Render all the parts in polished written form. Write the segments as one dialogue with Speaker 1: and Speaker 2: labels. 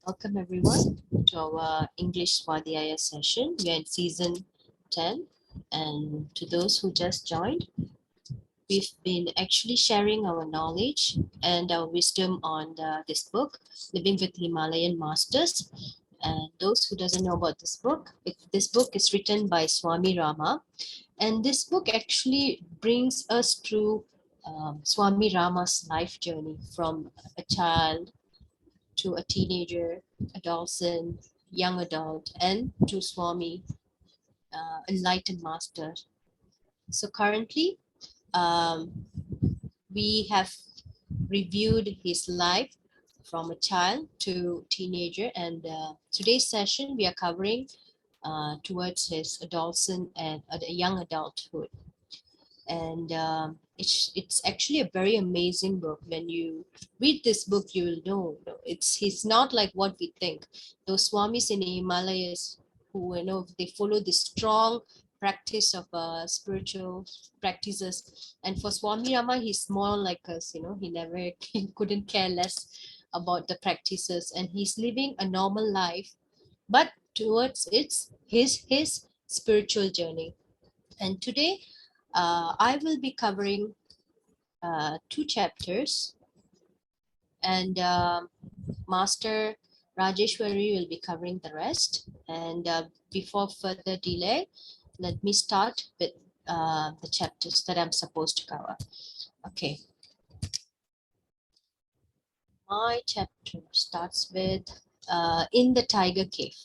Speaker 1: Welcome everyone to our English Swadyaya session. We are in season 10, and to those who just joined, we've been actually sharing our knowledge and our wisdom on this book, Living with Himalayan Masters. And those who doesn't know about this book is written by Swami Rama, and this book actually brings us through Swami Rama's life journey from a child to a teenager, adolescent, young adult, and to Swami, enlightened master. So currently, um, we have reviewed his life from a child to teenager, and today's session we are covering towards his adolescent and young adulthood. And it's actually a very amazing book. When you read this book, you will know, he's not like what we think. Those swamis in the Himalayas who they follow this strong practice of spiritual practices, and for Swami Rama, he's more like us. He never he couldn't care less about the practices, and he's living a normal life, but towards his spiritual journey. And today I will be covering two chapters, and Master Rajeshwari will be covering the rest. And before further delay, let me start with the chapters that I'm supposed to cover. Okay. My chapter starts with In the Tiger Cave.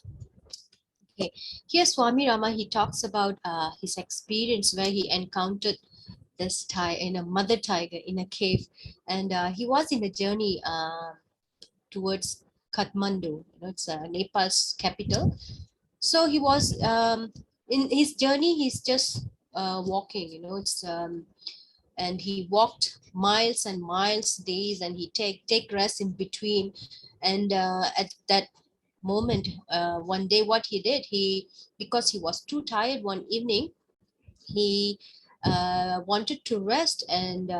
Speaker 1: Okay. Here, Swami Rama, he talks about his experience where he encountered this mother tiger in a cave, and he was in a journey towards Kathmandu. It's Nepal's capital. So he was in his journey. He's just walking. And he walked miles and miles, days, and he take rest in between. And at that moment, one day, what he did, because he was too tired one evening, he wanted to rest, and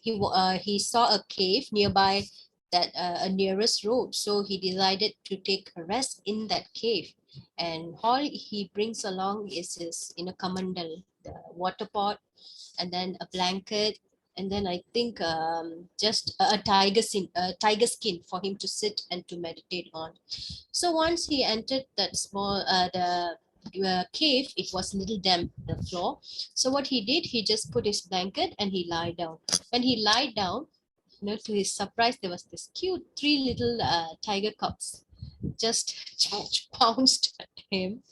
Speaker 1: he saw a cave nearby, that a nearest road, so he decided to take a rest in that cave. And all he brings along is his kamandal, the water pot, and then a blanket, and then I think just a tiger skin for him to sit and to meditate on. So once he entered that small the cave, it was a little damp, the floor. So what he did, he just put his blanket and he lied down. When he lied down, to his surprise, there was this cute three little tiger cubs just pounced at him.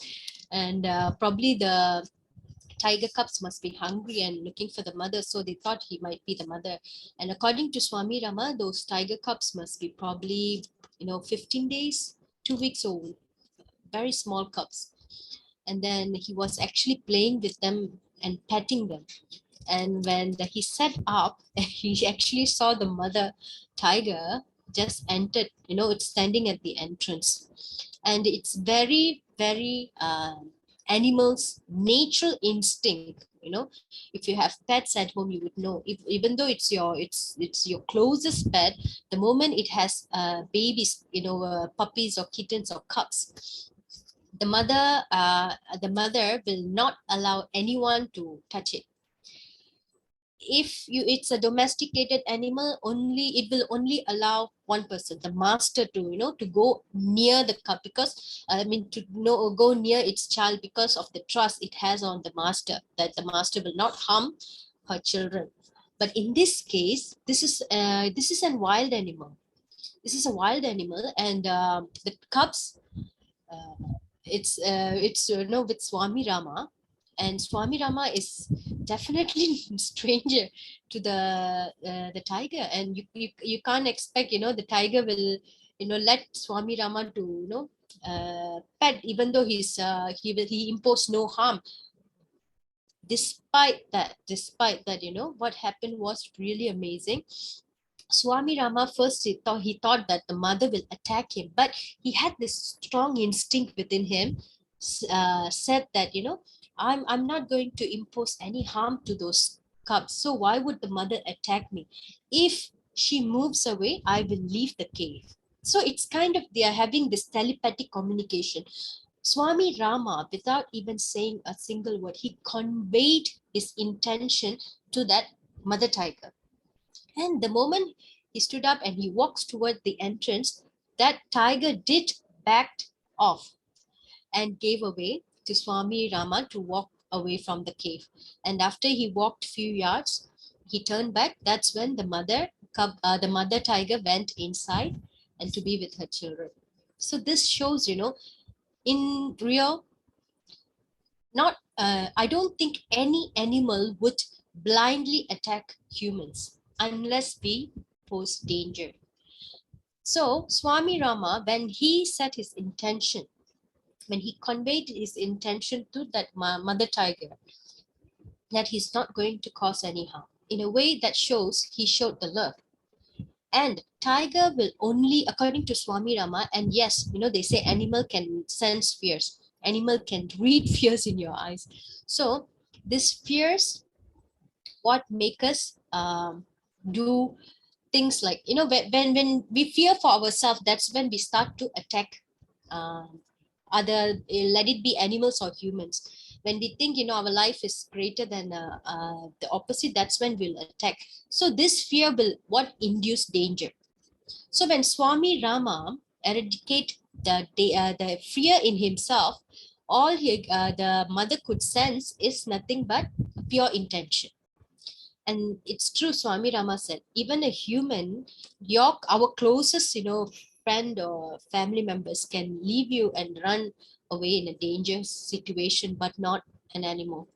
Speaker 1: And probably the tiger cubs must be hungry and looking for the mother, so they thought he might be the mother. And according to Swami Rama, those tiger cubs must be probably 15 days, 2 weeks old, very small cubs. And then he was actually playing with them and petting them. And when he sat up, he actually saw the mother tiger just entered, it's standing at the entrance. And it's very, very animals' natural instinct. If you have pets at home, you would know. Even though it's your closest pet, the moment it has babies, puppies or kittens or cubs, the mother will not allow anyone to touch it. If it's a domesticated animal, only it will only allow one person, the master, to go near the cub, because to go near its child, because of the trust it has on the master, that the master will not harm her children. But in this case, this is a wild animal. This is a wild animal, and the cubs, uh, it's with Swami Rama, and Swami Rama is definitely stranger to the tiger, and you can't expect the tiger will let Swami Rama to pet, even though he imposed no harm. Despite that, what happened was really amazing. Swami Rama first he thought that the mother will attack him, but he had this strong instinct within him, said that I'm not going to impose any harm to those cubs. So why would the mother attack me? If she moves away, I will leave the cave. So it's kind of, they are having this telepathic communication. Swami Rama, without even saying a single word, he conveyed his intention to that mother tiger. And the moment he stood up and he walks toward the entrance, that tiger did backed off and gave away to Swami Rama to walk away from the cave. And after he walked few yards, he turned back. That's when the mother tiger went inside and to be with her children. So this shows, in real, not I don't think any animal would blindly attack humans unless we pose danger. So Swami Rama, when he set his intention, when he conveyed his intention to that mother tiger, that he's not going to cause any harm, in a way that shows he showed the love. And tiger will only, according to Swami Rama, and yes, they say animal can sense fears, animal can read fears in your eyes. So this fears what make us do things like, when we fear for ourselves, that's when we start to attack um, other, let it be animals or humans. When we think, our life is greater than the opposite, that's when we'll attack. So this fear will what induce danger. So when Swami Rama eradicate the fear in himself, all the mother could sense is nothing but pure intention. And it's true, Swami Rama said, even a human, our closest, friend or family members can leave you and run away in a dangerous situation, but not an animal.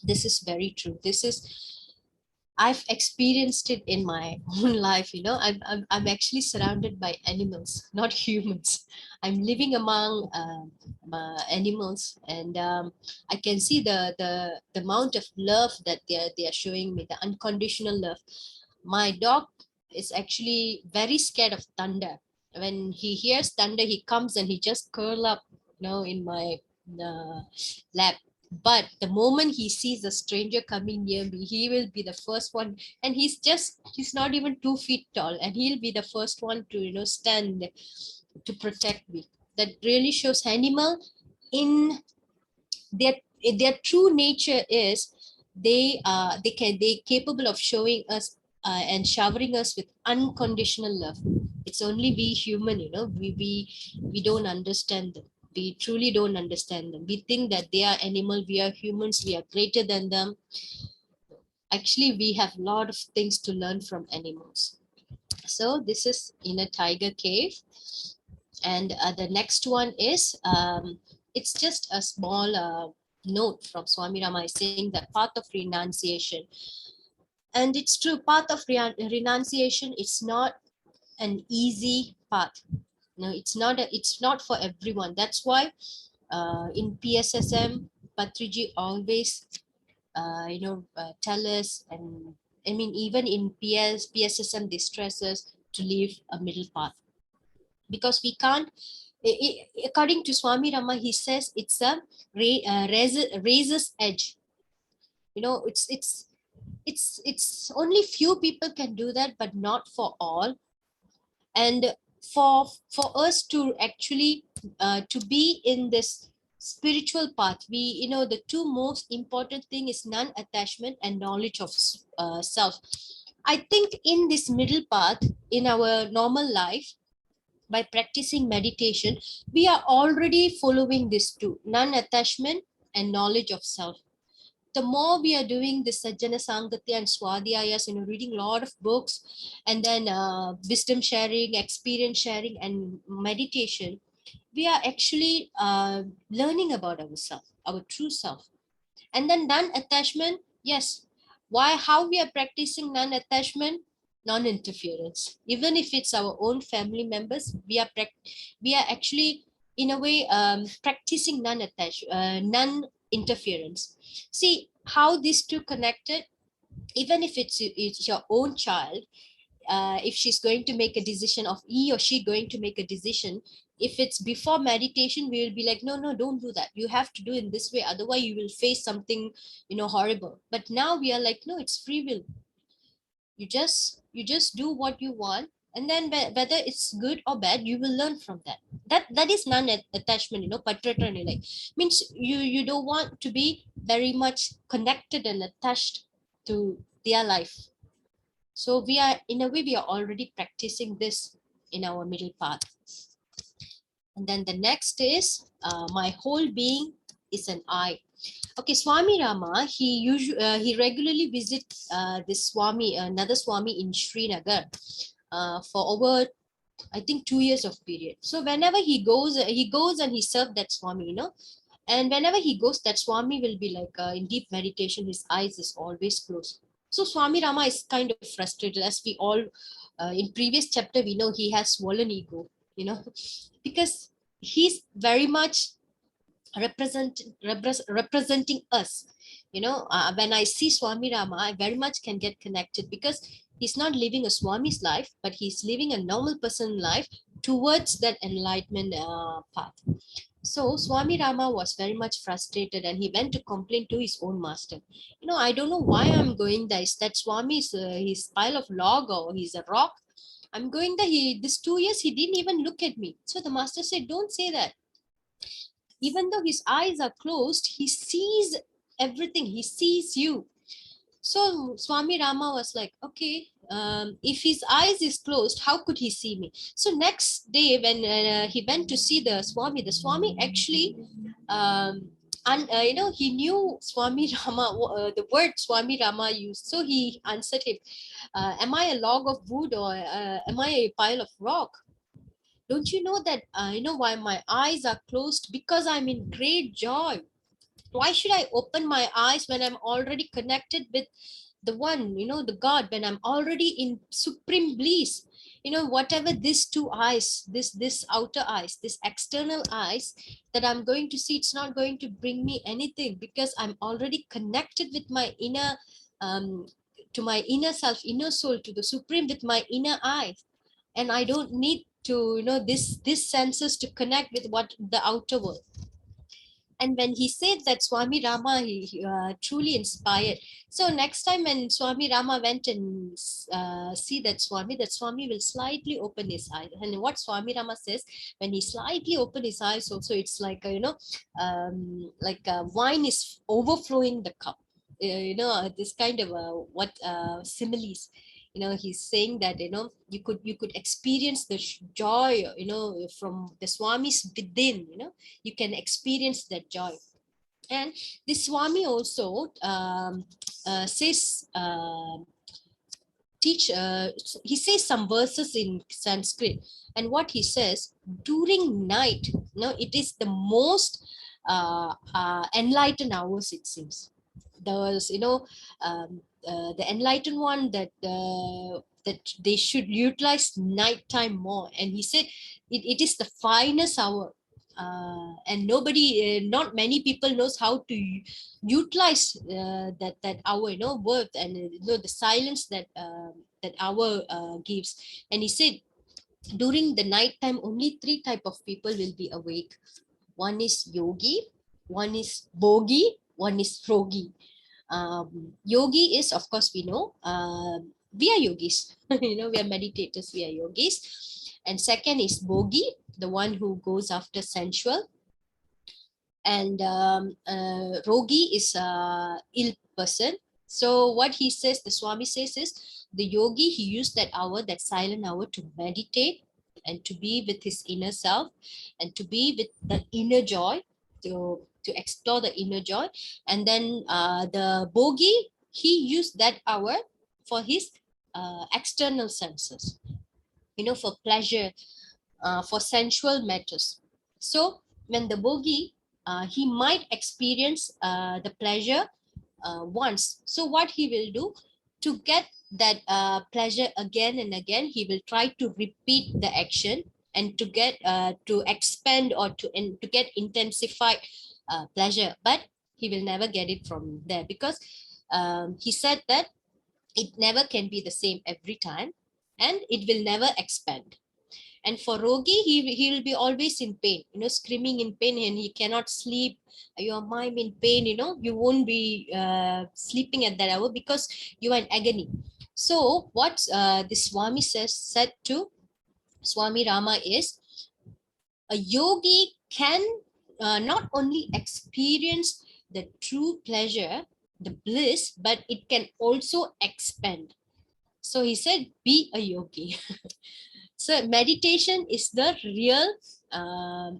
Speaker 1: This is very true. I've experienced it in my own life. I'm actually surrounded by animals, not humans. I'm living among animals, and I can see the amount of love that they are showing me, the unconditional love. My dog is actually very scared of thunder. When he hears thunder, he comes and he just curl up, in my uh, lap. But the moment he sees a stranger coming near me, he will be the first one. And he's not even 2 feet tall, and he'll be the first one to, stand to protect me. That really shows animal in their their true nature is, they capable of showing us and showering us with unconditional love. It's only we human, we don't understand them. We truly don't understand them. We think that they are animal, we are humans, we are greater than them. Actually, we have a lot of things to learn from animals. So this is in a tiger cave. And the next one is, it's just a small note from Swami Rama saying that path of renunciation. And it's true, path of renunciation, it's not an easy path. No, it's not for everyone. That's why in PSSM, Patriji always tell us, and I mean, even in PSSM, they stress us to leave a middle path, because we can't, according to Swami Rama, he says it's a razor's edge. It's only few people can do that, but not for all. And for us to actually to be in this spiritual path, the two most important thing is non-attachment and knowledge of self. I think in this middle path, in our normal life, by practicing meditation, we are already following this too, non-attachment and knowledge of self. The more we are doing this Sajjana Sangatya and Swadyayas, reading a lot of books, and then wisdom sharing, experience sharing, and meditation, we are actually learning about ourselves, our true self. And then non-attachment, yes. Why? How we are practicing non-attachment? Non-interference. Even if it's our own family members, we are actually, in a way, practicing non-interference. See how these two connected. Even if it's your own child, if she's going to make a decision, of he or she going to make a decision, if it's before meditation, we will be like, no, no, don't do that, you have to do in this way, otherwise you will face something horrible. But now we are like, no, it's free will. You just do what you want. And then whether it's good or bad, you will learn from that. That is non-attachment, patrata nilai. Means you don't want to be very much connected and attached to their life. So we are, in a way, we are already practicing this in our middle path. And then the next is my whole being is an I. Okay, Swami Rama, he regularly visits this Swami, another Swami in Srinagar for over, I think, 2 years of period. So whenever he goes and he served that Swami, and whenever he goes, that Swami will be like in deep meditation. His eyes is always closed. So Swami Rama is kind of frustrated, as we all in previous chapter we know he has swollen ego, because he's very much representing us. When I see Swami Rama, I very much can get connected, because he's not living a Swami's life, but he's living a normal person life towards that enlightenment path. So Swami Rama was very much frustrated, and he went to complain to his own master. I don't know why I'm going there. Is that Swami's his pile of log, or he's a rock? I'm going there. This 2 years he didn't even look at me. So the master said, "Don't say that. Even though his eyes are closed, he sees everything. He sees you." So Swami Rama was like, okay, if his eyes is closed, how could he see me? So next day when he went to see the Swami actually, he knew Swami Rama, the word Swami Rama used. So he answered him, am I a log of wood, or am I a pile of rock? Don't you know that, why my eyes are closed? Because I'm in great joy. Why should I open my eyes when I'm already connected with the one, the God, when I'm already in supreme bliss? Whatever these two eyes, this outer eyes, this external eyes that I'm going to see, it's not going to bring me anything, because I'm already connected with my inner, to my inner self, inner soul, to the supreme with my inner eyes. And I don't need to, this senses to connect with what the outer world. And when he said that, Swami Rama, he truly inspired. So next time when Swami Rama went and see that Swami will slightly open his eyes. And what Swami Rama says, when he slightly open his eyes also, it's like, like wine is overflowing the cup. This kind of what similes. He's saying that, you could experience the joy, from the Swamis within. You can experience that joy. And this Swami also says, he says some verses in Sanskrit. And what he says, during night, it is the most enlightened hours, it seems. Those, the enlightened one, that they should utilize nighttime more. And he said it is the finest hour, and nobody, not many people knows how to utilize that hour, worth, and the silence that hour gives. And he said during the night time, only three type of people will be awake. One is yogi, one is bogi, one is rogi. Yogi is, of course, we know, we are yogis. We are meditators, we are yogis. And second is bogi, the one who goes after sensual. And rogi is ill person. So what he says, the Swami says, is the yogi, he used that hour, that silent hour, to meditate and to be with his inner self, and to be with the inner joy, to explore the inner joy. And then the bogi, he used that hour for his external senses, for pleasure, for sensual matters. So when the bogi, he might experience the pleasure once. So what he will do, to get that pleasure again and again, he will try to repeat the action, and to get to expand, or to get intensified pleasure. But he will never get it from there, because he said that it never can be the same every time, and it will never expand. And for rogi, he will be always in pain, screaming in pain, and he cannot sleep. Your mind in pain, you won't be sleeping at that hour, because you are in agony. So what the Swami said to Swami Rama is, a yogi can not only experience the true pleasure, the bliss, but it can also expand. So he said, be a yogi. So meditation is the real,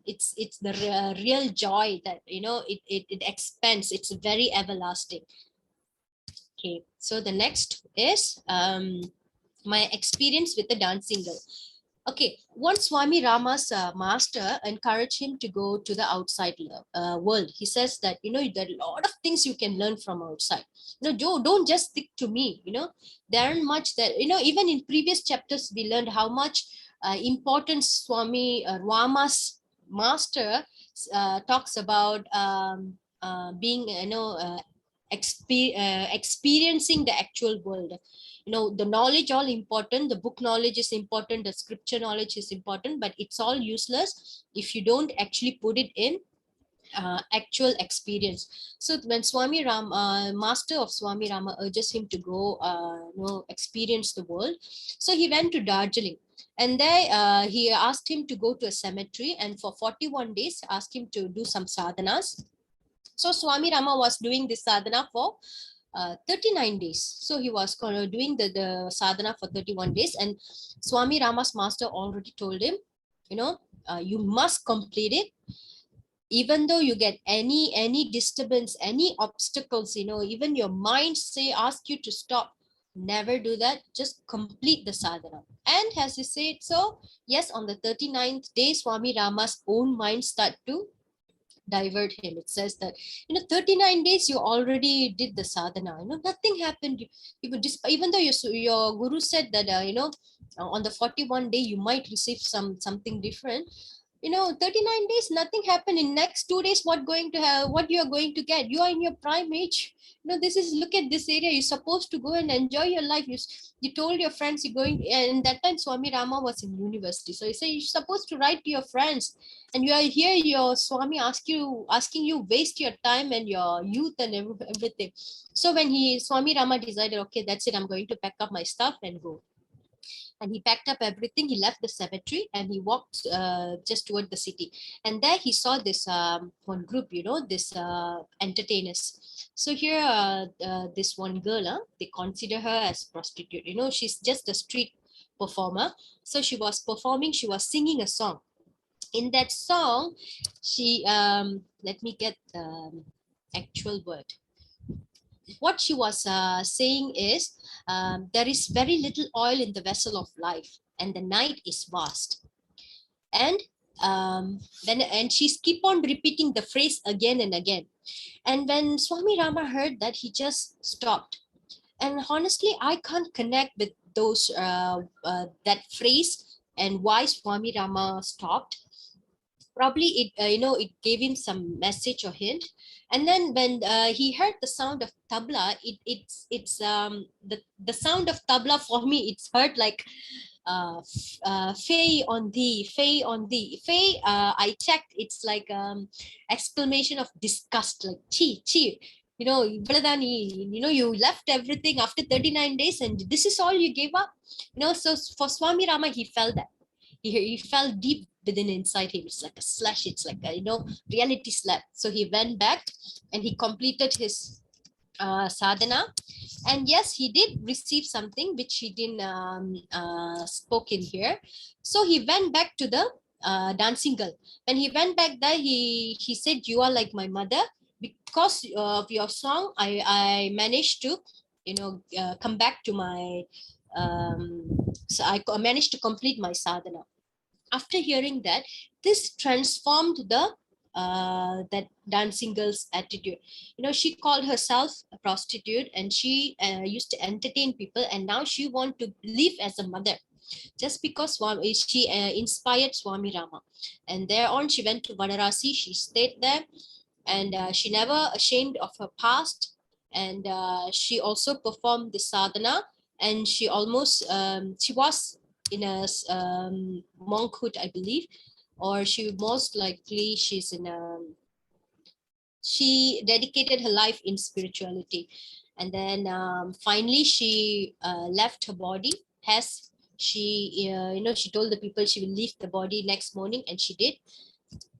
Speaker 1: it's the real joy that, it expands. It's very everlasting. Okay, so the next is my experience with the dancing girl. Okay, once Swami Rama's master encouraged him to go to the outside world. He says that, there are a lot of things you can learn from outside. Don't just stick to me. There aren't much that, even in previous chapters, we learned how much important Swami Rama's master talks about being, experiencing the actual world. The knowledge all important, the book knowledge is important, the scripture knowledge is important, but it's all useless if you don't actually put it in actual experience. So when Swami Ram, master of Swami Rama, urges him to go experience the world, so he went to Darjeeling. And there he asked him to go to a cemetery, and for 41 days asked him to do some sadhanas. So Swami Rama was doing this sadhana for 39 days. So he was doing the sadhana for 31 days, and Swami Rama's master already told him, you must complete it. Even though you get any disturbance, any obstacles, even your mind ask you to stop, never do that. Just complete the sadhana. And as he said, so yes, on the 39th day, Swami Rama's own mind start to divert him. It says that, 39 days you already did the sadhana, nothing happened. Even though your guru said that, on the 41 day you might receive something different. 39 days nothing happened. In next 2 days, what you are going to get? You are in your prime age. This is, look at this area, you're supposed to go and enjoy your life. You told your friends you're going, and that time Swami Rama was in university, so he said you're supposed to write to your friends, and you are here, your Swami asking you waste your time and your youth and everything. So when Swami Rama decided, okay, that's it, I'm going to pack up my stuff and go. And he packed up everything, he left the cemetery, and he walked just toward the city. And there he saw this one group, this entertainers. So here, this one girl, they consider her as prostitute. She's just a street performer. So she was performing, she was singing a song. In that song, she, let me get the actual word. What she was saying is, there is very little oil in the vessel of life, and the night is vast. And and she's keep on repeating the phrase again and again. And when Swami Rama heard that, he just stopped. And honestly, I can't connect with those that phrase and why Swami Rama stopped. Probably it gave him some message or hint. And then when he heard the sound of tabla, the sound of tabla, for me it's heard like fay on thee, fay on thee, fay. I checked, it's like exclamation of disgust, like chi chi. You left everything after 39 days and this is all you gave up. So for Swami Rama, he felt that. He felt deep within inside him. It's like a slash. It's like a, reality slap. So he went back and he completed his sadhana. And yes, he did receive something which he didn't spoke in here. So he went back to the dancing girl. When he went back there, he said, you are like my mother. Because of your song, I managed to, come back to my, so I managed to complete my sadhana. After hearing that, this transformed the that dancing girl's attitude. She called herself a prostitute and she used to entertain people, and now she want to live as a mother, just because she inspired Swami Rama. And thereon she went to Varanasi. She stayed there, and she never ashamed of her past. And she also performed the sadhana, and she almost she was in a monkhood, I believe, or she most likely she's in a, she dedicated her life in spirituality. And then finally she left her body. As she she told the people she will leave the body next morning, and she did.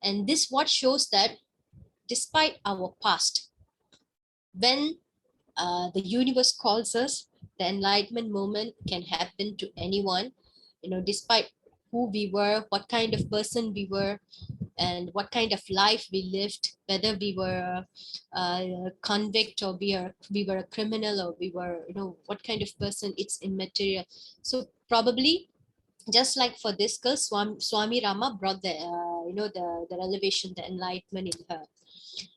Speaker 1: And this what shows that despite our past, when the universe calls us, the enlightenment moment can happen to anyone, despite who we were, what kind of person we were, and what kind of life we lived, whether we were a convict, or we were a criminal, or we were, what kind of person, it's immaterial. So probably just like for this girl, Swami Rama brought the the elevation, the enlightenment in her.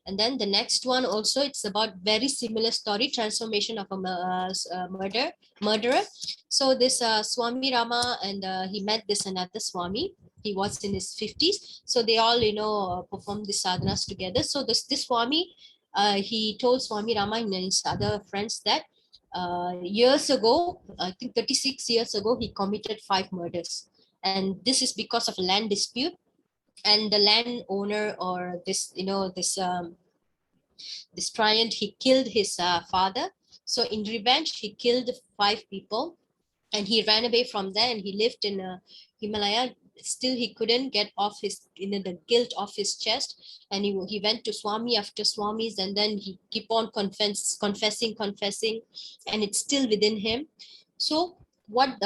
Speaker 1: And then the next one also, it's about very similar story, transformation of a murderer. So this Swami Rama, and he met this another Swami. He was in his 50s. So they all, performed the sadhanas together. So this Swami, he told Swami Rama and his other friends that years ago, I think 36 years ago, he committed 5 murders. And this is because of a land dispute. And the landowner, or this client, he killed his father. So in revenge, he killed 5 people, and he ran away from there, and he lived in Himalaya. Still, he couldn't get off his, the guilt off his chest, and he went to Swami after Swamis, and then he keep on confessing, and it's still within him. So what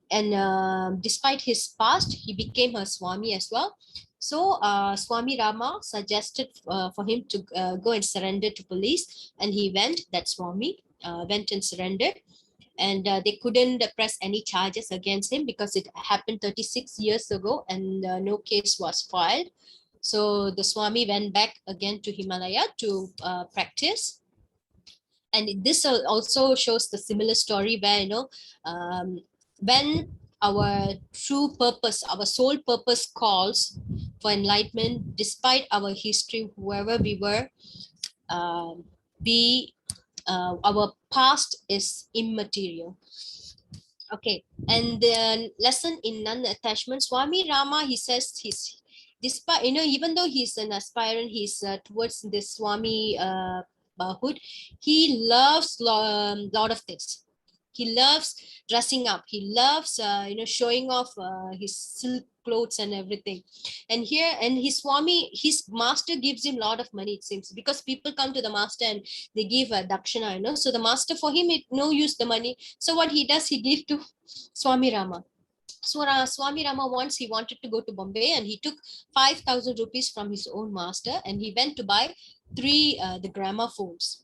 Speaker 1: and despite his past, he became a Swami as well. So Swami Rama suggested for him to go and surrender to police, and he went. That Swami went and surrendered, and they couldn't press any charges against him because it happened 36 years ago, and no case was filed. So the Swami went back again to Himalaya to practice. And this also shows the similar story where, when our true purpose, our sole purpose calls for enlightenment, despite our history, whoever we were, we our past is immaterial. Okay, and the lesson in non-attachment, Swami Rama, he says he's, despite, even though he's an aspirant, he's towards this Swami hood, he loves lot of things. He loves dressing up. He loves, showing off his silk clothes and everything. And here, and his Swami, his master gives him a lot of money, it seems, because people come to the master and they give a dakshina, So the master, for him, it no use the money. So what he does, he gives to Swami Rama. So Swami Rama, once he wanted to go to Bombay, and he took 5,000 rupees from his own master, and he went to buy 3 the gramophones.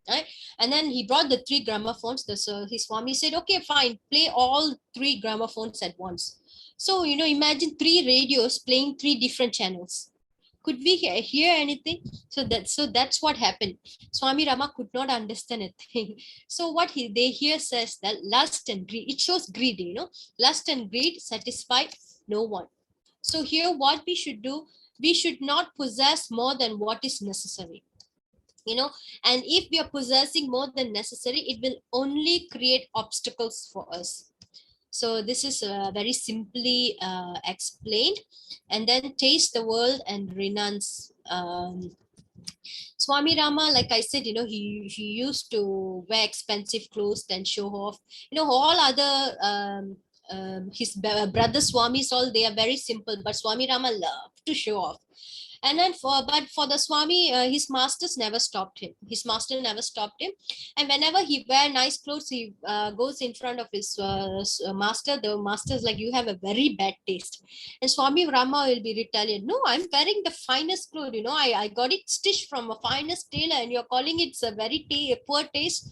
Speaker 1: Right? And then he brought the 3 gramophones. So his Swami said, okay, fine, play all 3 gramophones at once. So, imagine 3 radios playing 3 different channels. Could we hear anything? So that's what happened. Swami Rama could not understand a thing. So what they here says that lust and greed, it shows greed, lust and greed satisfy no one. So here what we should do, we should not possess more than what is necessary. And if we are possessing more than necessary, it will only create obstacles for us. So this is very simply explained. And then taste the world and renounce. Swami Rama, like I said, he used to wear expensive clothes and show off. All other his brother Swamis, all they are very simple, but Swami Rama loved to show off. And then for the Swami, his masters never stopped him. His master never stopped him. And whenever he wear nice clothes, he goes in front of his master. The master is like, you have a very bad taste. And Swami Rama will be retaliate. No, I'm wearing the finest clothes. I got it stitched from a finest tailor, and you're calling it's a very poor taste.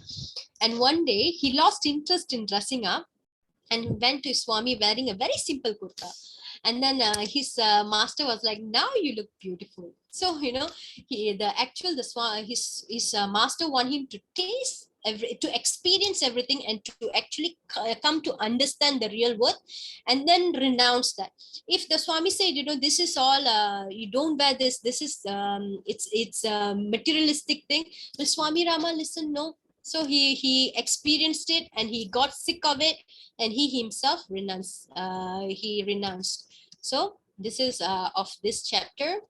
Speaker 1: And one day he lost interest in dressing up, and went to Swami wearing a very simple kurta. And then his master was like, now you look beautiful. So his master want him to taste to experience everything, and to actually come to understand the real worth, and then renounce that. If the Swami said, this is all, you don't wear this is it's a materialistic thing, will Swami Rama listen? No. So he experienced it, and he got sick of it, and he himself renounced. So this is of this chapter.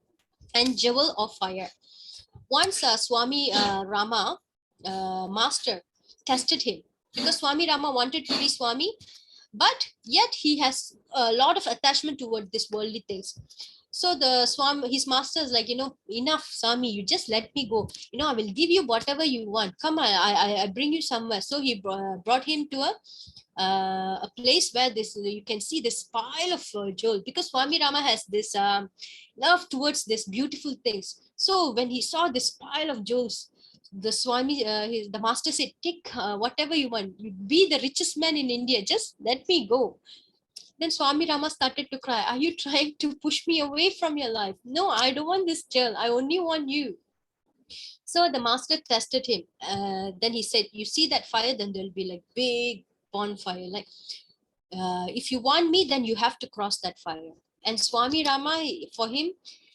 Speaker 1: And jewel of fire. Once Swami Rama, master tested him, because Swami Rama wanted to be Swami, but yet he has a lot of attachment toward this worldly things. So the Swami, his master is like, enough, Swami, you just let me go. I will give you whatever you want. Come, I bring you somewhere. So he brought him to a place where this you can see this pile of jewel, because Swami Rama has this love towards this beautiful things. So when he saw this pile of jewels, the Swami, the master said, take whatever you want. You be the richest man in India. Just let me go. Then Swami Rama started to cry. Are you trying to push me away from your life? No, I don't want this jewel. I only want you. So the master tested him. Then he said, you see that fire? Then there'll be like big bonfire. Like, if you want me, then you have to cross that fire. And Swami Rama, for him,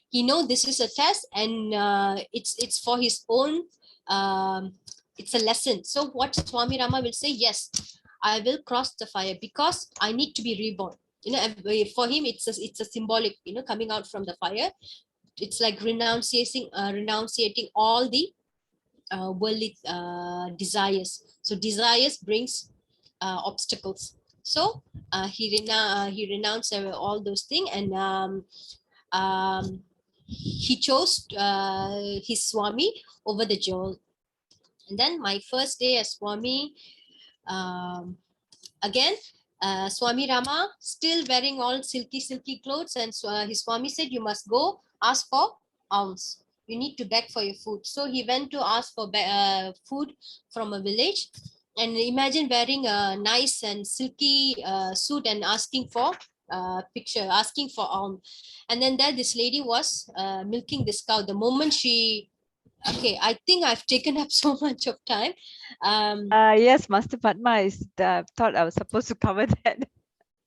Speaker 1: he know this is a test, and it's for his own. It's a lesson. So what Swami Rama will say, yes, I will cross the fire because I need to be reborn. For him, it's a symbolic. Coming out from the fire, it's like renunciating all the worldly desires. So desires brings obstacles. So he renounced all those things, and he chose his Swami over the jewel. And then my first day as Swami, um, again, Swami Rama still wearing all silky clothes, and his Swami said, you must go ask for alms. You need to beg for your food. So he went to ask for food from a village, and imagine wearing a nice and silky suit and asking for asking for alms. And then there this lady was milking this cow. The moment she, okay, I think I've taken up so much of time.
Speaker 2: Yes, Master Padma is. Thought I was supposed to cover that.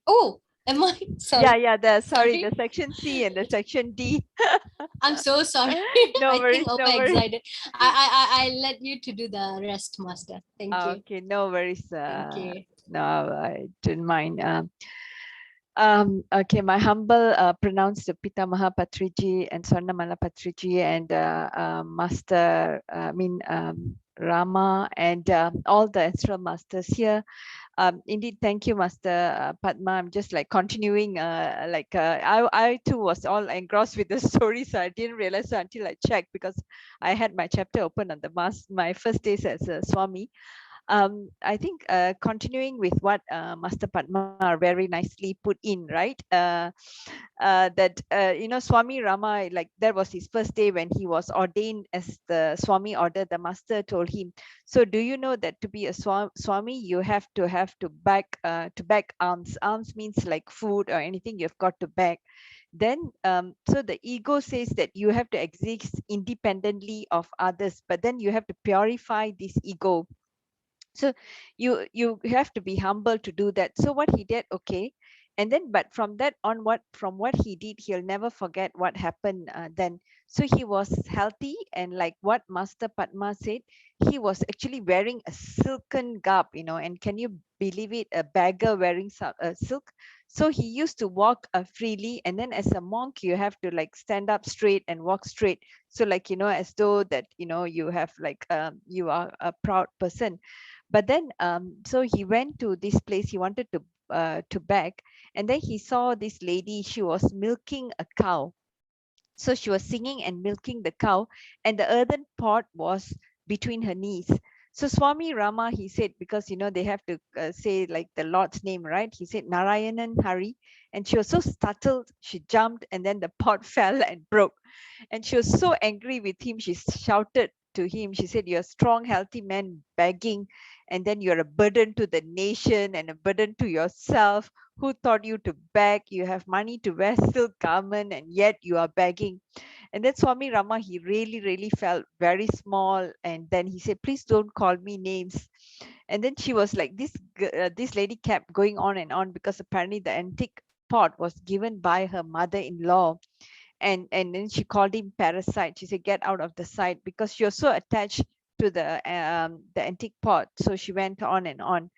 Speaker 1: Oh, am I?
Speaker 2: Yeah,
Speaker 1: Sorry.
Speaker 2: yeah. Sorry,
Speaker 1: Sorry.
Speaker 2: the section C and the section D.
Speaker 1: I'm so sorry.
Speaker 2: No
Speaker 1: I
Speaker 2: worries,
Speaker 1: think
Speaker 2: no worries.
Speaker 1: overexcited. I let you to do the rest, Master. Thank you.
Speaker 2: Okay, no worries.
Speaker 1: Thank you.
Speaker 2: No, I didn't mind. Okay, my humble pronounced Pita Mahapatriji and Swarnamala Patriji and Master, Rama and all the astral masters here. Indeed, thank you, Master Padma. I'm just like continuing, I too was all engrossed with the story, so I didn't realize until I checked, because I had my chapter open on my first days as a Swami. I think continuing with what Master Padma very nicely put in, right? That Swami Rama, like that was his first day when he was ordained as the Swami order. The master told him, so do you know that to be a Swami you have to beg alms. Alms means like food or anything you've got to beg. Then so the ego says that you have to exist independently of others, but then you have to purify this ego. So you have to be humble to do that. So what he did, okay, and then but from that on, what he did, he'll never forget what happened then. So he was healthy, and like what Master Padma said, he was actually wearing a silken garb, and can you believe it, a beggar wearing silk. So he used to walk freely, and then as a monk you have to like stand up straight and walk straight, so like as though that you have like you are a proud person. But then so he went to this place, he wanted to beg, and then he saw this lady, she was milking a cow. So she was singing and milking the cow, and the earthen pot was between her knees. So Swami Rama, he said, because they have to say like the Lord's name, right? He said Narayanan Hari, and she was so startled, she jumped, and then the pot fell and broke. And she was so angry with him. She shouted to him. She said, you're a strong, healthy man begging, and then you're a burden to the nation and a burden to yourself. Who taught you to beg? You have money to wear silk garment, and yet you are begging. And then Swami Rama, he really, really felt very small. And then he said, please don't call me names. And then she was like, this lady kept going on and on, because apparently the antique pot was given by her mother-in-law, and then she called him parasite. She said, get out of the sight, because she was so attached to the antique pot. So she went on and on.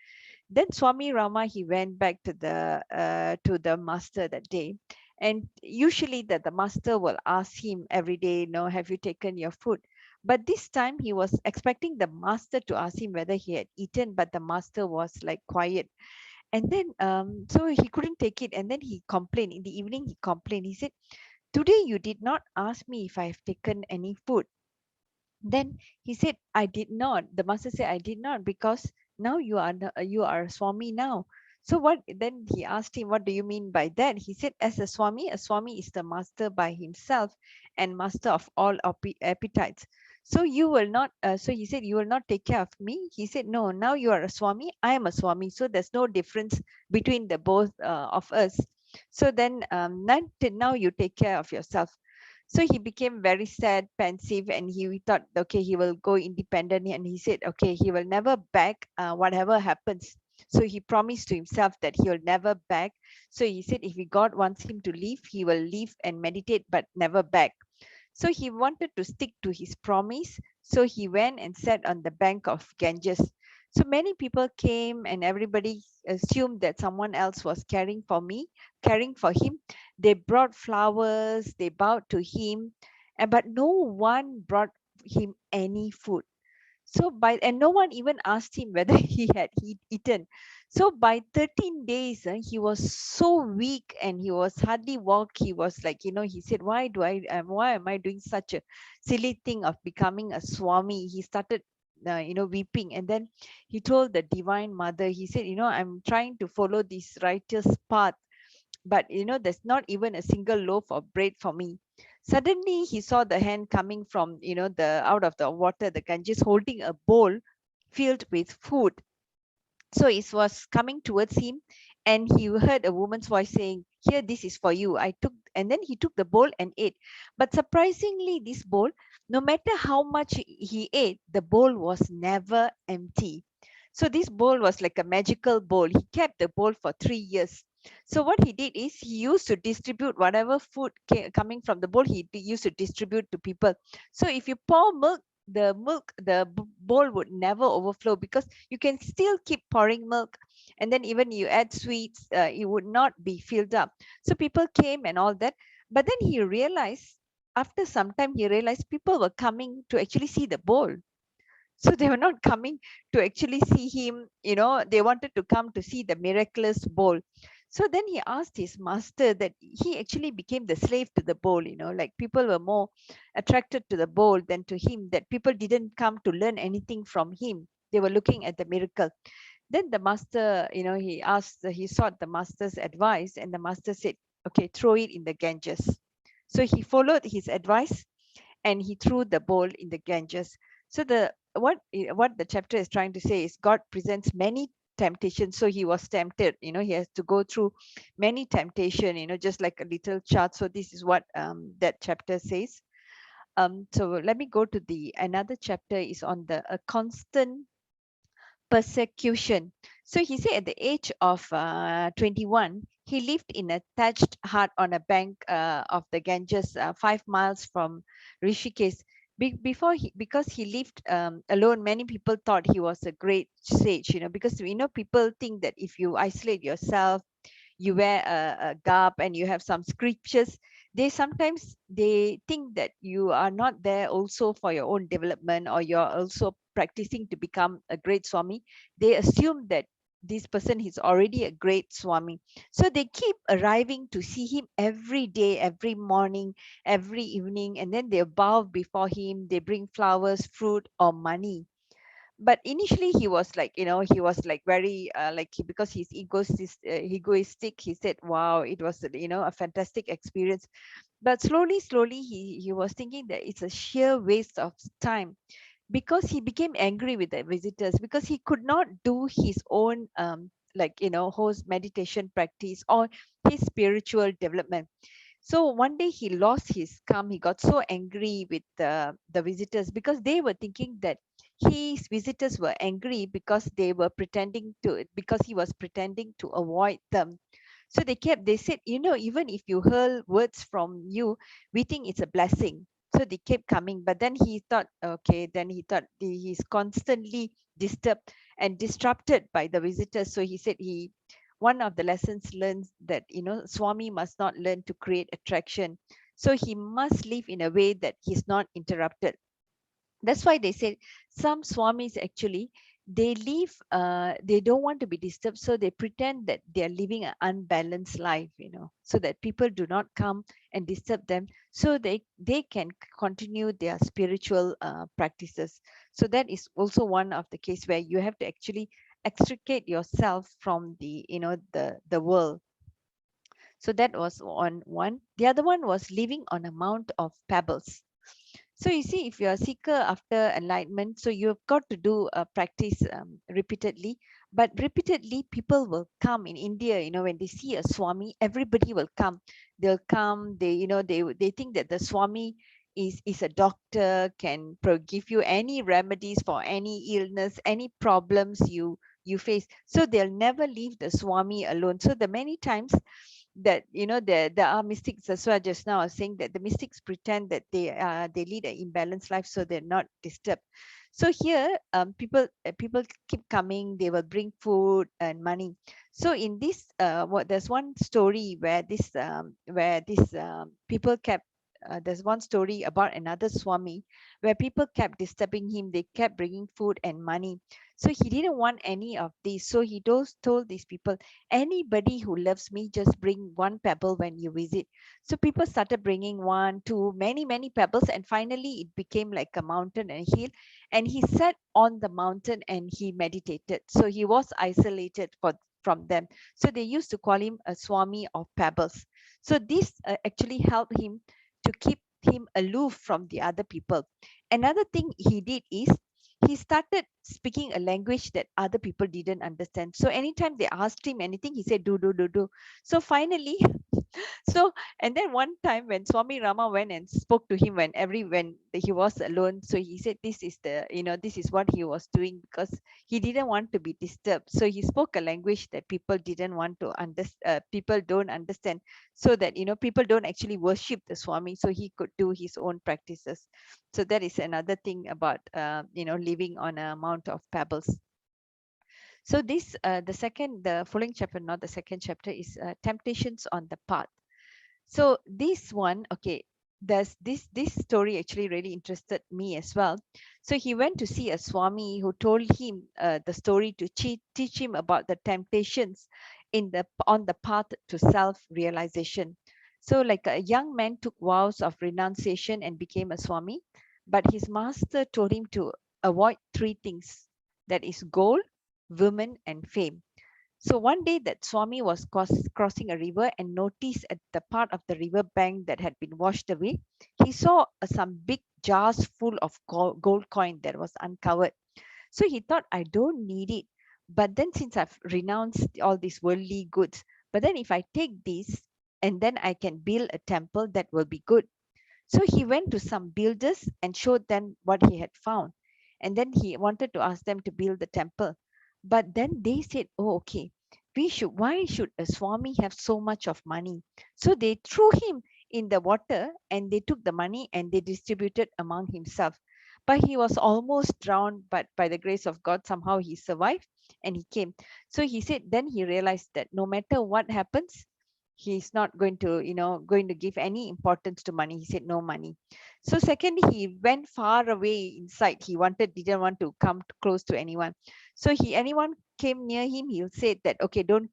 Speaker 2: Then Swami Rama, he went back to the master that day, and usually that the master will ask him every day, have you taken your food? But this time he was expecting the master to ask him whether he had eaten, but the master was like quiet. And then so he couldn't take it, and then he complained. In the evening he complained. He said, today you did not ask me if I have taken any food. Then he said, I did not. The master said, I did not, because now you are a Swami now. So what, then he asked him, what do you mean by that? He said, as a Swami is the master by himself and master of all appetites. So you will not, so he said, you will not take care of me. He said, no, now you are a Swami, I am a Swami. So there's no difference between the both of us. So then now you take care of yourself. So he became very sad, pensive, and he thought, okay, he will go independent. And he said, okay, he will never beg, whatever happens. So he promised to himself that he will never beg. So he said, if God wants him to leave, he will leave and meditate, but never beg. So he wanted to stick to his promise. So he went and sat on the bank of Ganges. So many people came and everybody assumed that someone else was caring for him. They brought flowers, they bowed to him, but no one brought him any food. So and no one even asked him whether he eaten. So by 13 days, he was so weak and he was hardly walk. He was like, he said, why am I doing such a silly thing of becoming a Swami? He started, weeping. And then he told the Divine Mother, he said, I'm trying to follow this righteous path, but there's not even a single loaf of bread for me. Suddenly he saw the hand coming from the out of the water, the Ganges, holding a bowl filled with food. So it was coming towards him, and he heard a woman's voice saying, here, this is for you. And then he took the bowl and ate. But surprisingly, this bowl, no matter how much he ate, the bowl was never empty. So this bowl was like a magical bowl. He kept the bowl for 3 years. So what he did is he used to distribute whatever food coming from the bowl. Used to distribute to people. So if you pour milk, the bowl would never overflow, because you can still keep pouring milk, and then even you add sweets, it would not be filled up. So people came and all that. But then he realized, after some time, he realized people were coming to actually see the bowl. So they were not coming to actually see him. They wanted to come to see the miraculous bowl. So then he asked his master that he actually became the slave to the bowl. Like people were more attracted to the bowl than to him, that people didn't come to learn anything from him. They were looking at the miracle. Then the master, he sought the master's advice, and the master said, okay, throw it in the Ganges. So he followed his advice, and he threw the bowl in the Ganges. So what the chapter is trying to say is, God presents many temptations. So he was tempted. He has to go through many temptation. Just like a little chart. So this is what that chapter says. So let me go to the another chapter is on the a constant persecution. So he said at the age of 21, he lived in a thatched hut on a bank of the Ganges, 5 miles from Rishikesh. Before because he lived alone, many people thought he was a great sage, because people think that if you isolate yourself, you wear a garb and you have some scriptures, they think that you are not there also for your own development, or you're also practicing to become a great Swami. They assume that this person is already a great Swami. So they keep arriving to see him every day, every morning, every evening, and then they bow before him. They bring flowers, fruit, or money. But initially he was like, he was like very because he's egoistic. He said, wow, it was a fantastic experience. But slowly he was thinking that it's a sheer waste of time, because he became angry with the visitors, because he could not do his own host meditation practice or his spiritual development. So one day he lost his calm. He got so angry with the visitors, because they were thinking that his visitors were angry because because he was pretending to avoid them. So they said, even if you hurl words from you, we think it's a blessing. So they kept coming. But then he thought, okay, then he thought he's constantly disturbed and disrupted by the visitors. So he said one of the lessons learned that, Swami must not learn to create attraction. So he must live in a way that he's not interrupted. That's why they say some swamis actually, they live, they don't want to be disturbed, so they pretend that they are living an unbalanced life, so that people do not come and disturb them, so they can continue their spiritual practices. So that is also one of the case where you have to actually extricate yourself from the world. So that was on one. The other one was living on a mount of pebbles. So you see, if you're a seeker after enlightenment, so you've got to do practice repeatedly. But repeatedly, people will come in India. When they see a Swami, everybody will come. They'll come. They think that the Swami is a doctor, can give you any remedies for any illness, any problems you face. So they'll never leave the Swami alone. So the many times that there are mystics as well. Just now I was saying that the mystics pretend that they lead an imbalanced life, so they're not disturbed. So here, people keep coming. They will bring food and money. So in this, there's one story where this people kept. There's one story about another Swami where people kept disturbing him. They kept bringing food and money. So he didn't want any of these. So he told these people, anybody who loves me, just bring one pebble when you visit. So people started bringing one, two, many pebbles, and finally it became like a mountain and a hill. And he sat on the mountain and he meditated. So he was isolated from them. So they used to call him a Swami of pebbles. So this actually helped him to keep him aloof from the other people. Another thing he did is he started speaking a language that other people didn't understand. So anytime they asked him anything, he said, do. So finally, so, and then one time when Swami Rama went and spoke to him when he was alone, so he said this is what he was doing because he didn't want to be disturbed. So he spoke a language that people didn't want to understand, people don't understand, so that people don't actually worship the Swami, so he could do his own practices. So that is another thing about living on a mount of pebbles. So this the following chapter, not the second chapter, is temptations on the path. So this one, okay, there's this story actually really interested me as well. So he went to see a Swami who told him the story to teach him about the temptations on the path to self realization. So like a young man took vows of renunciation and became a Swami, but his master told him to avoid three things, that is gold, women and fame. So one day that Swami was crossing a river and noticed at the part of the river bank that had been washed away, he saw some big jars full of gold coin that was uncovered. So he thought, I don't need it. But then since I've renounced all these worldly goods, but then if I take this and then I can build a temple, that will be good. So he went to some builders and showed them what he had found. And then he wanted to ask them to build the temple. But then they said, oh, okay, why should a Swami have so much of money? So they threw him in the water and they took the money and they distributed among himself. But he was almost drowned, but by the grace of God, somehow he survived and he came. So he said, then he realized that no matter what happens, he's not going to give any importance to money. He said no money. So secondly, he went far away inside. Didn't want to come close to anyone. So anyone came near him, he'll say that, okay, don't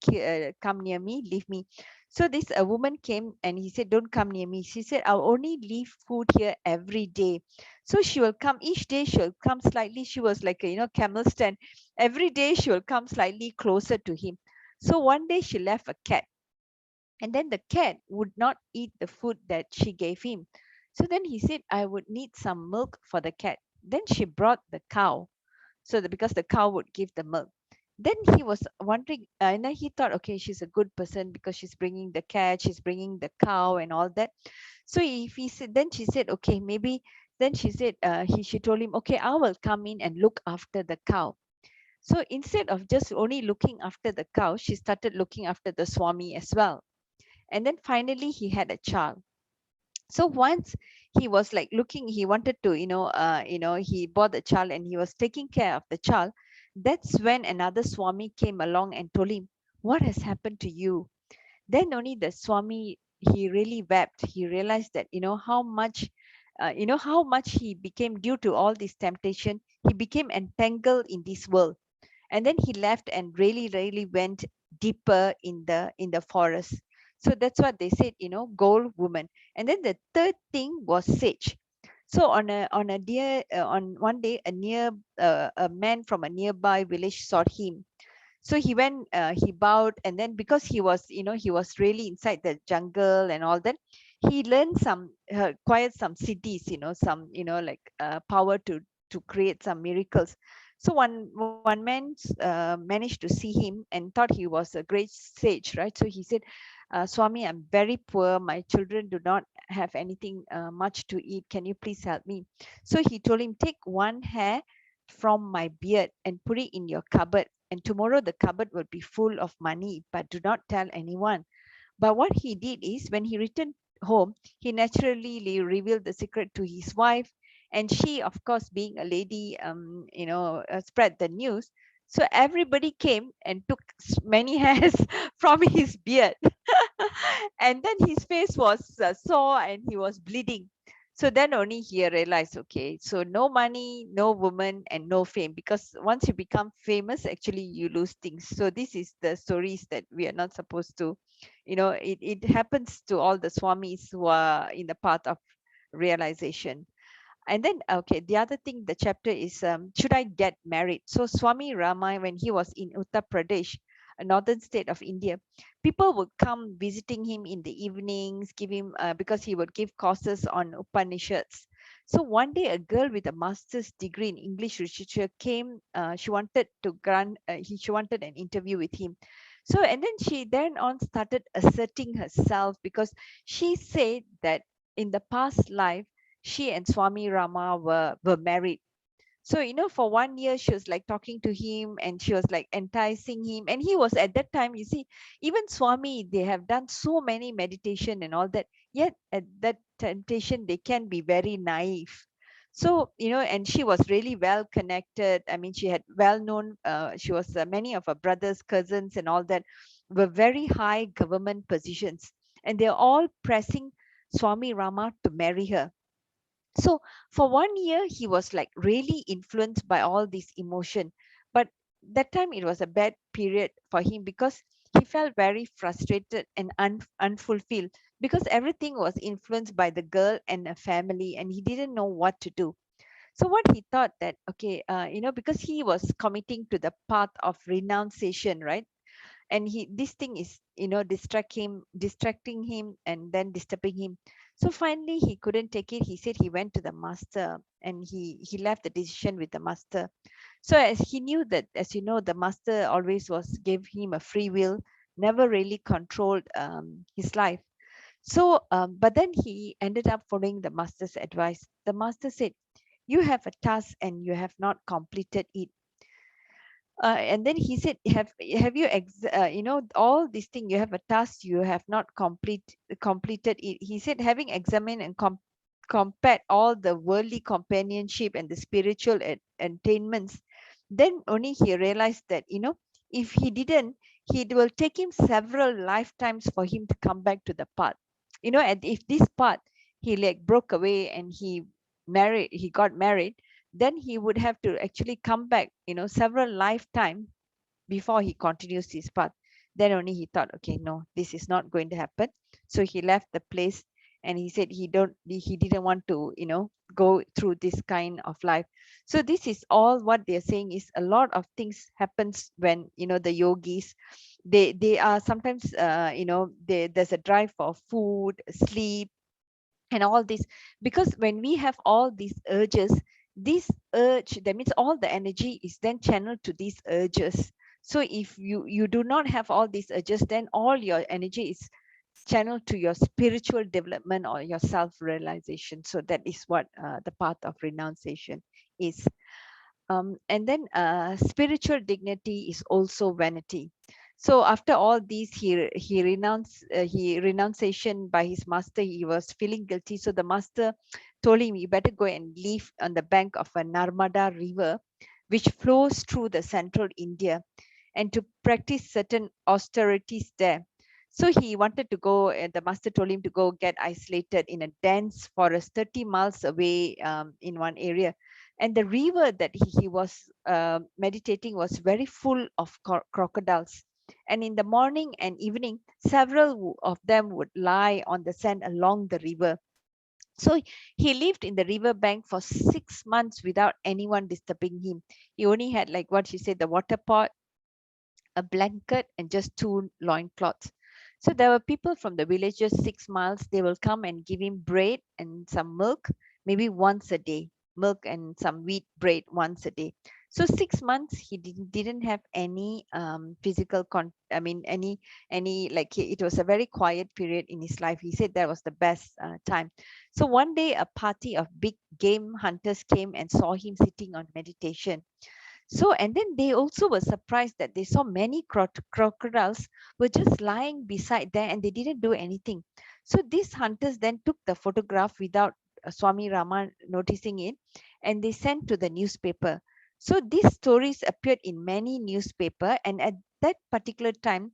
Speaker 2: come near me, leave me. So this a woman came and he said, don't come near me. She said, I'll only leave food here every day. So she will come each day, she'll come slightly. She was like a camel stand. Every day she will come slightly closer to him. So one day she left a cat, and then the cat would not eat the food that she gave him. So then he said, I would need some milk for the cat. Then she brought the cow, so that because the cow would give the milk. Then he was wondering, and then he thought, okay, she's a good person because she's bringing the cat, she's bringing the cow, and all that. So if he said, then she said, okay, maybe. Then she said, she told him, okay, I will come in and look after the cow. So instead of just only looking after the cow, she started looking after the Swami as well. And then finally he had a child. So once he was like looking, he wanted to he bought the child and he was taking care of the child. That's when another Swami came along and told him, what has happened to you? Then only the Swami, he really wept. He realized that how much how much he became, due to all this temptation, he became entangled in this world. And then he left and really went deeper in the forest. So that's what they said, gold woman. And then the third thing was sage. So on one day, a man from a nearby village sought him. So he went, he bowed, and then because he was really inside the jungle and all that, he learned some, acquired some cities, some, like power to create some miracles. So one man managed to see him and thought he was a great sage, right? So he said, Swami, I'm very poor, my children do not have anything much to eat, can you please help me? So he told him, take one hair from my beard and put it in your cupboard, and tomorrow the cupboard will be full of money, but do not tell anyone. But what he did is, when he returned home, he naturally revealed the secret to his wife, and she, of course, being a lady, spread the news. So everybody came and took many hairs from his beard, and then his face was sore and he was bleeding. So then only he realized, okay, so no money, no woman, and no fame. Because once you become famous, actually you lose things. So this is the stories that we are not supposed to, it happens to all the swamis who are in the path of realization. And then, okay, the other thing, the chapter is, should I get married? So Swami Rama, when he was in Uttar Pradesh, a northern state of India, people would come visiting him in the evenings, give him, because he would give courses on Upanishads. So one day, a girl with a master's degree in English literature came. She wanted to grant, she wanted an interview with him. So, and then she then on started asserting herself, because she said that in the past life, she and Swami Rama were married. So, for 1 year, she was like talking to him and she was like enticing him. And he was at that time, you see, even Swami, they have done so many meditation and all that. Yet at that temptation, they can be very naive. So, and she was really well connected. I mean, she had well known, she was, many of her brothers, cousins, and all that were very high government positions. And they're all pressing Swami Rama to marry her. So for 1 year, he was like really influenced by all this emotion. But that time it was a bad period for him, because he felt very frustrated and unfulfilled, because everything was influenced by the girl and a family, and he didn't know what to do. So what he thought that, okay, because he was committing to the path of renunciation, right? And this thing is, distracting him and then disturbing him. So finally he couldn't take it. He said he went to the master, and he left the decision with the master. So as he knew that, as you know, the master always was gave him a free will, never really controlled his life. So but then he ended up following the master's advice. The master said, you have a task and you have not completed it. And then he said, have you all this thing, you have a task, you have not completed it. He said, having examined and compared all the worldly companionship and the spiritual attainments, then only he realized that, if he didn't, it will take him several lifetimes for him to come back to the path. And if this path, he like broke away and he got married, then he would have to actually come back, several lifetime before he continues his path. Then only he thought, okay, no, this is not going to happen. So he left the place, and he said he didn't want to, go through this kind of life. So this is all what they're saying, is a lot of things happens when, the yogis, they are sometimes, there's a drive for food, sleep, and all this. Because when we have all these urges, this urge, that means all the energy is then channeled to these urges. So if you do not have all these urges, then all your energy is channeled to your spiritual development or your self realization. So that is what the path of renunciation is. And then spiritual dignity is also vanity. So after all these, he renunciation by his master. He was feeling guilty, so the master told him, you better go and live on the bank of a Narmada river, which flows through the central India, and to practice certain austerities there. So he wanted to go, and the master told him to go get isolated in a dense forest 30 miles away, in one area. And the river that he was meditating was very full of crocodiles. And in the morning and evening, several of them would lie on the sand along the river. So he lived in the river bank for 6 months without anyone disturbing him. He only had, like what she said, the water pot, a blanket, and just two loincloths. So there were people from the villages 6 miles. They will come and give him bread and some milk, maybe once a day, milk and some wheat bread once a day. So 6 months he didn't have any physical I mean any like it was a very quiet period in his life. He said that was the best time. So one day a party of big game hunters came and saw him sitting on meditation. So, and then they also were surprised that they saw many crocodiles were just lying beside there and they didn't do anything. So these hunters then took the photograph without Swami Rama noticing it, and they sent to the newspaper. So these stories appeared in many newspaper, and at that particular time,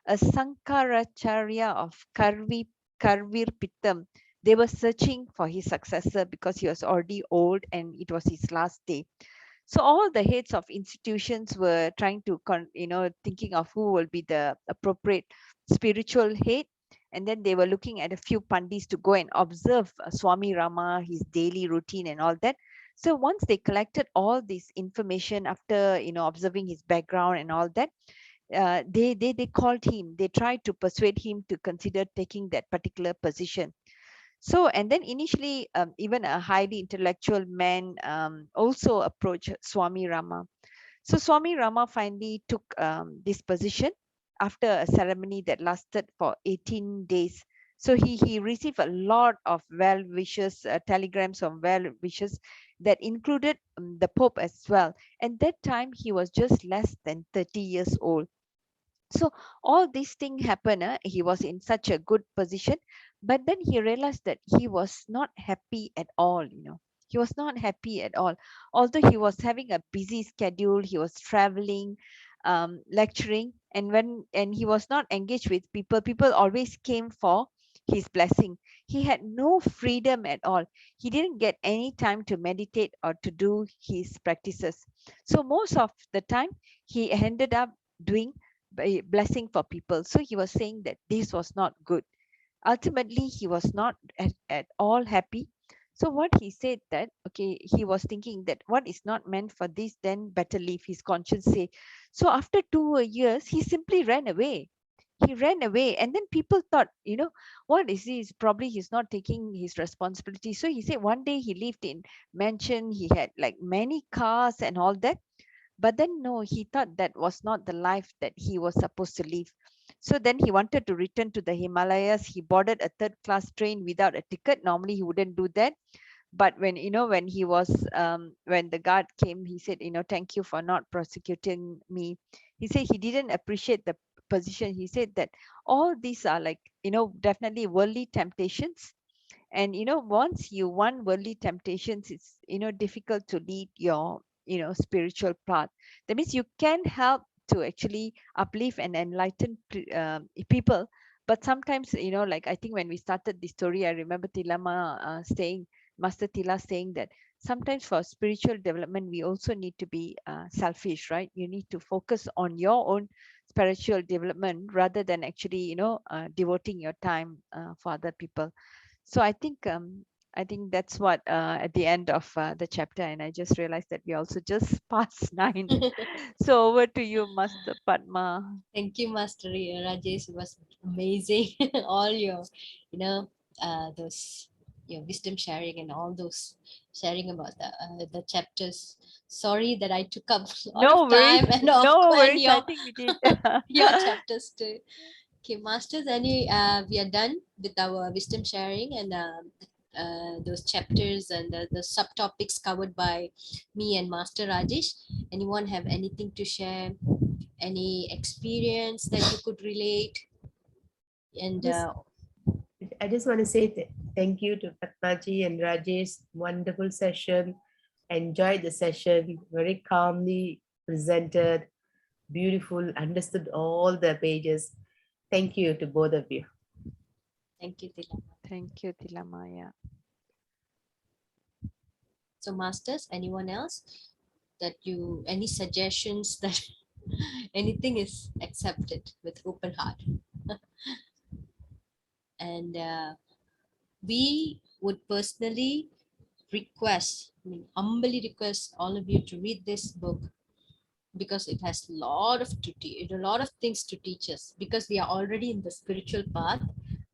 Speaker 2: a Sankaracharya of Karvirpittam, they were searching for his successor because he was already old and it was his last day. So all the heads of institutions were trying to thinking of who will be the appropriate spiritual head, and then they were looking at a few pandits to go and observe Swami Rama, his daily routine and all that. So once they collected all this information after observing his background and all that, they called him. They tried to persuade him to consider taking that particular position. So, and then initially, even a highly intellectual man also approached Swami Rama. So, Swami Rama finally took this position after a ceremony that lasted for 18 days. So, he received a lot of well wishes, telegrams from well wishes that included the Pope as well. And that time, he was just less than 30 years old. So all these things happen. He was in such a good position, but then he realized that he was not happy at all. He was not happy at all. Although he was having a busy schedule, he was traveling, lecturing, and he was not engaged with people. People always came for his blessing. He had no freedom at all. He didn't get any time to meditate or to do his practices. So most of the time, he ended up doing blessing for people. So he was saying that this was not good. Ultimately, he was not at all happy. So what he said that, okay, he was thinking that what is not meant for this, then better leave, his conscience say. So after 2 years, he simply ran away. He ran away, and then people thought, what is this? Probably he's not taking his responsibility. So he said one day he lived in mansion, he had like many cars and all that, but then no, he thought that was not the life that he was supposed to live. So then he wanted to return to the Himalayas. He boarded a third class train without a ticket. Normally he wouldn't do that. But when he was when the guard came, he said, thank you for not prosecuting me. He said he didn't appreciate the position. He said that all these are like, definitely worldly temptations, and once you want worldly temptations, it's difficult to lead your spiritual path. That means you can help to actually uplift and enlighten people, but sometimes, like I think when we started the story, I remember Tilama saying, Master Tila saying that sometimes for spiritual development we also need to be selfish, right? You need to focus on your own spiritual development rather than actually devoting your time for other people. So I think that's what at the end of the chapter, and I just realized that we also just past 9. So over to you, Master Padma.
Speaker 1: Thank you, Master Rajesh. It was amazing. All your, those your wisdom sharing and all those sharing about the chapters. Sorry that I took up a lot
Speaker 2: No
Speaker 1: of
Speaker 2: worries,
Speaker 1: time and of
Speaker 2: no
Speaker 1: and
Speaker 2: worries. I think we did.
Speaker 1: your chapters too. Okay, Masters. We are done with our wisdom sharing and those chapters and the subtopics covered by me and Master Rajesh. Anyone have anything to share? Any experience that you could relate? And
Speaker 3: Just, I just want to say thank you to Patmaji and Rajesh. Wonderful session. Enjoyed the session. Very calmly presented. Beautiful. Understood all the pages. Thank you to both of you.
Speaker 1: Thank you, Tilama.
Speaker 2: Thank you, Tilamaya.
Speaker 1: So, masters, anyone else that you, any suggestions that anything is accepted with open heart? And we would personally request, I mean, humbly request all of you to read this book because it has a lot of things to teach us, because we are already in the spiritual path,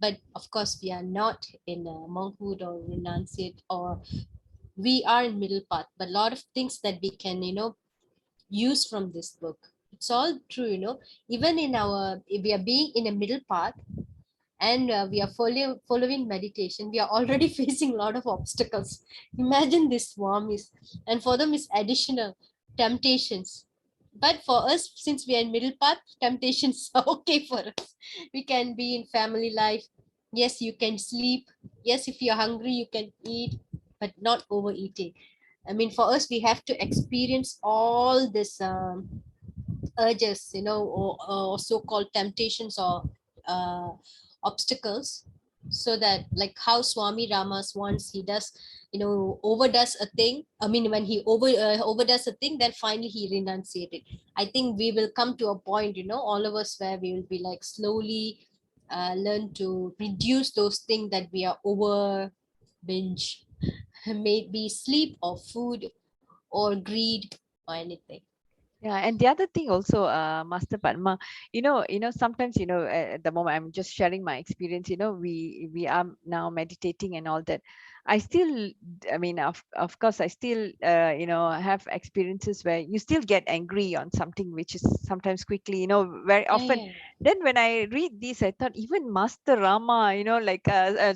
Speaker 1: but of course we are not in a monkhood or renunciate, or we are in middle path, but a lot of things that we can use from this book. It's all true, even in our, if we are being in a middle path, and we are following meditation, we are already facing a lot of obstacles. Imagine this swamis, and for them is additional temptations. But for us, since we are in middle path, temptations are okay for us. We can be in family life. Yes, you can sleep. Yes, if you're hungry, you can eat, but not overeating. I mean, for us, we have to experience all this urges, or so-called temptations, or uh, obstacles, so that, like how Swami Ramas, once he does, overdoes a thing. I mean, when he overdoes a thing, then finally he renunciated. I think we will come to a point, all of us, where we will be like slowly learn to reduce those things that we are over binge, maybe sleep or food or greed or anything.
Speaker 2: Yeah, and the other thing also, Master Padma, sometimes, at the moment I'm just sharing my experience. We are now meditating and all that. I still, I mean, of course, I still, have experiences where you still get angry on something, which is sometimes quickly, very
Speaker 1: Yeah,
Speaker 2: often.
Speaker 1: yeah,
Speaker 2: Then when I read this, I thought even Master Rama, like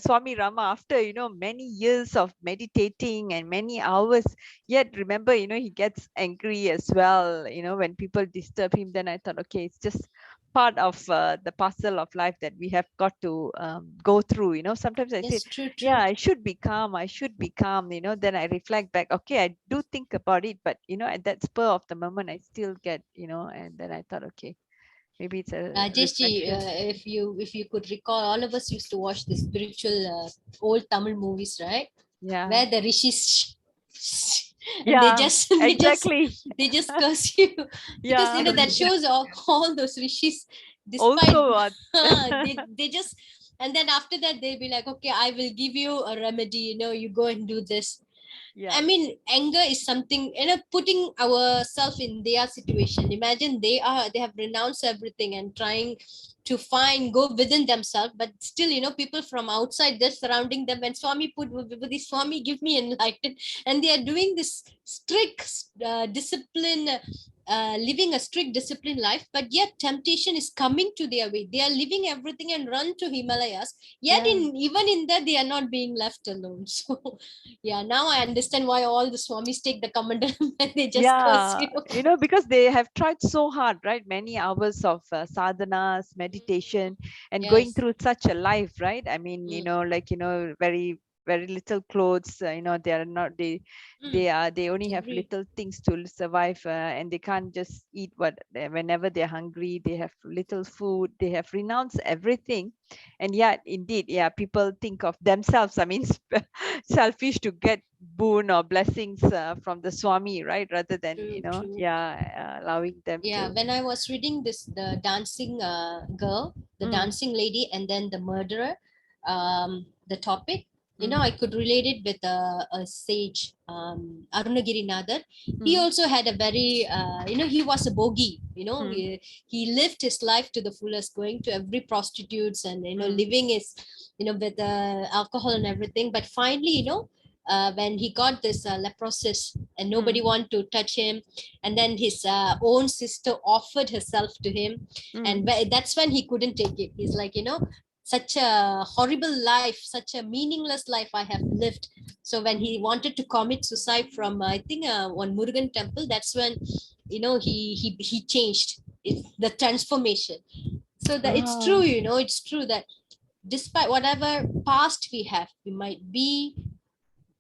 Speaker 2: Swami Rama, after many years of meditating and many hours, yet remember, he gets angry as well, when people disturb him. Then I thought, okay, it's just part of the puzzle of life that we have got to go through. Sometimes I say,
Speaker 1: yes, true,
Speaker 2: yeah,
Speaker 1: true.
Speaker 2: I should be calm, then I reflect back, okay, I do think about it, but at that spur of the moment I still get, and then I thought, okay, maybe it's a
Speaker 1: Rajesh ji,
Speaker 2: reflection.
Speaker 1: if you could recall, all of us used to watch the spiritual old Tamil movies, right?
Speaker 2: Yeah,
Speaker 1: Where the rishis and they
Speaker 2: yeah,
Speaker 1: just
Speaker 2: exactly.
Speaker 1: they just curse you, because
Speaker 2: Yeah,
Speaker 1: that shows all those rishis, despite
Speaker 2: also what.
Speaker 1: they just, and then after that they'll be like, okay, I will give you a remedy, you go and do this.
Speaker 2: Yeah,
Speaker 1: I mean, anger is something, putting ourselves in their situation. Imagine they have renounced everything and trying to go within themselves, but still, people from outside, they're surrounding them. And Swami put this, Swami, give me enlightened. And they are doing this strict discipline, living a strict discipline life, but yet temptation is coming to their way. They are leaving everything and run to Himalayas. Yet,
Speaker 2: yeah.
Speaker 1: even in that, they are not being left alone. So, yeah, now I understand why all the swamis take the commandant and they just curse
Speaker 2: Yeah,
Speaker 1: you.
Speaker 2: because they have tried so hard, right? Many hours of sadhanas, meditation, and going
Speaker 1: Yes.
Speaker 2: through such a life, right? I mean,
Speaker 1: Mm,
Speaker 2: very, very little clothes. They are not
Speaker 1: mm,
Speaker 2: they only have
Speaker 1: agree.
Speaker 2: little things to survive, and they can't just eat whenever they're hungry. They have little food. They have renounced everything, and yet, indeed, yeah, people think of themselves. I mean, selfish to get boon or blessings from the Swami, right? Rather than,
Speaker 1: True, true.
Speaker 2: yeah, allowing them
Speaker 1: Yeah,
Speaker 2: to.
Speaker 1: when I was reading this, the dancing girl, the
Speaker 2: Mm,
Speaker 1: dancing lady, and then the murderer, the topic,
Speaker 2: mm,
Speaker 1: I could relate it with a sage, Arunagiri Nadar. He
Speaker 2: mm,
Speaker 1: also had a very, he was a bogey.
Speaker 2: mm,
Speaker 1: He lived his life to the fullest, going to every prostitutes, and
Speaker 2: mm,
Speaker 1: living his, with alcohol and everything. But finally, when he got this leprosis, and nobody
Speaker 2: mm,
Speaker 1: wanted to touch him, and then his own sister offered herself to him,
Speaker 2: mm.
Speaker 1: and that's when he couldn't take it. He's like, such a horrible life, such a meaningless life I have lived. So when he wanted to commit suicide from, I think, one Murugan temple, that's when, he changed it, the transformation. So that it's true,
Speaker 2: Ah,
Speaker 1: it's true that despite whatever past we have, we might be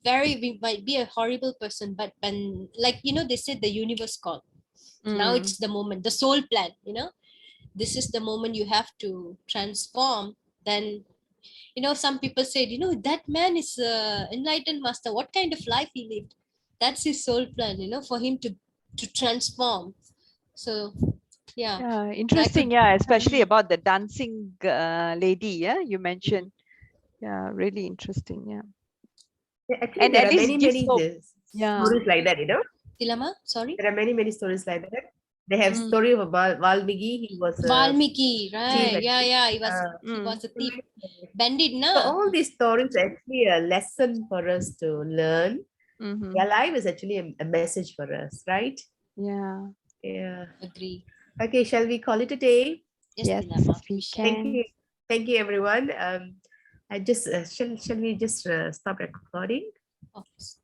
Speaker 1: a horrible person, but when, like, they said the universe called, now
Speaker 2: mm,
Speaker 1: it's the moment, the soul plan, this is the moment you have to transform, then, some people said, that man is enlightened master. What kind of life he lived? That's his soul plan, for him to transform. So, yeah,
Speaker 2: Yeah,
Speaker 1: I
Speaker 2: interesting.
Speaker 1: could.
Speaker 2: Yeah, especially about the dancing lady. Yeah, you mentioned. Yeah, really interesting. Yeah,
Speaker 3: Actually,
Speaker 2: and
Speaker 3: there
Speaker 2: at
Speaker 3: are
Speaker 2: least
Speaker 3: many,
Speaker 2: gives
Speaker 3: many
Speaker 2: hope. Yeah.
Speaker 3: stories like that,
Speaker 1: Dilama, sorry.
Speaker 3: There are many, many stories like that. They have
Speaker 2: Mm,
Speaker 3: story of Valmiki. He was a
Speaker 1: Valmiki,
Speaker 3: thief.
Speaker 1: right? Yeah, yeah. He was
Speaker 3: Uh,
Speaker 1: he
Speaker 2: mm,
Speaker 1: was a thief, bandit,
Speaker 3: so
Speaker 1: na?
Speaker 3: all these stories are actually a lesson for us to learn.
Speaker 2: mm-hmm.
Speaker 3: Their life is actually a message for us, right?
Speaker 2: Yeah.
Speaker 3: Yeah.
Speaker 1: Agree.
Speaker 3: Okay, shall we call it a day?
Speaker 1: Yes,
Speaker 2: Yes,
Speaker 1: Dilama, we
Speaker 2: we
Speaker 1: shall.
Speaker 3: Thank
Speaker 2: can.
Speaker 3: you. Thank you, everyone. I just shall we just stop recording?
Speaker 1: Oh,